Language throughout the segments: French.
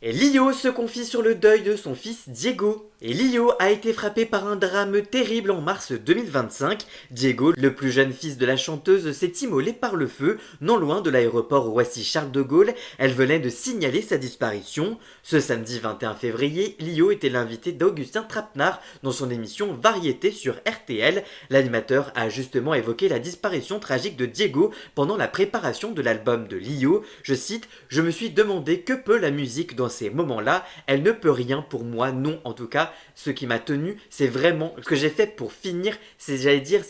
Et Lio se confie sur le deuil de son fils Diego. Et Lio a été frappé par un drame terrible en mars 2025. Diego, le plus jeune fils de la chanteuse, s'est immolé par le feu, non loin de l'aéroport Roissy-Charles de Gaulle. Elle venait de signaler sa disparition. Ce samedi 21 février, Lio était l'invité d'Augustin Trapenard dans son émission Variété sur RTL. L'animateur a justement évoqué la disparition tragique de Diego pendant la préparation de l'album de Lio. Je cite: « Je me suis demandé que peut la musique dans ces moments-là, elle ne peut rien pour moi, non en tout cas, ce qui m'a tenu, c'est vraiment ce que j'ai fait pour finir, c'est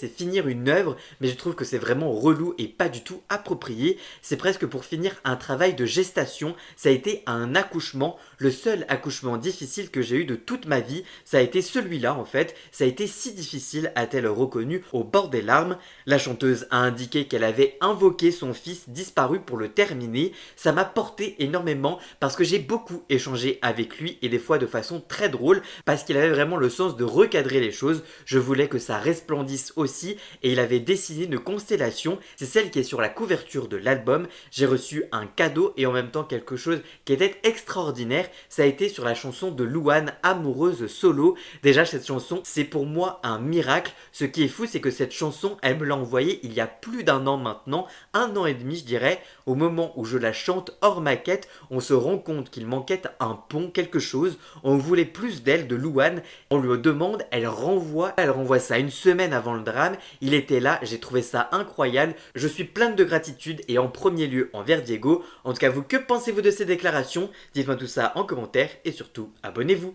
finir une œuvre, mais je trouve que c'est vraiment relou et pas du tout approprié, c'est presque pour finir un travail de gestation, ça a été un accouchement, le seul accouchement difficile que j'ai eu de toute ma vie, ça a été celui-là en fait, ça a été si difficile, a-t-elle reconnu au bord des larmes. La chanteuse a indiqué qu'elle avait invoqué son fils disparu pour le terminer, ça m'a porté énormément parce que j'ai beaucoup échangé avec lui et des fois de façon très drôle parce qu'il avait vraiment le sens de recadrer les choses. Je voulais que ça resplendisse aussi et il avait dessiné une constellation, c'est celle qui est sur la couverture de l'album. J'ai reçu un cadeau et en même temps quelque chose qui était extraordinaire, ça a été sur la chanson de Louane, Amoureuse solo. Déjà cette chanson c'est pour moi un miracle, ce qui est fou c'est que cette chanson elle me l'a envoyée il y a plus d'un an maintenant, un an et demi je dirais, au moment où je la chante hors maquette, on se rend compte qu'il manquait un pont, quelque chose, on voulait plus d'elle, de Louane, on lui demande, elle renvoie ça une semaine avant le drame, il était là, j'ai trouvé ça incroyable, je suis pleine de gratitude et en premier lieu envers Diego. En tout cas vous, que pensez-vous de ces déclarations? Dites-moi tout ça en commentaire et surtout abonnez-vous.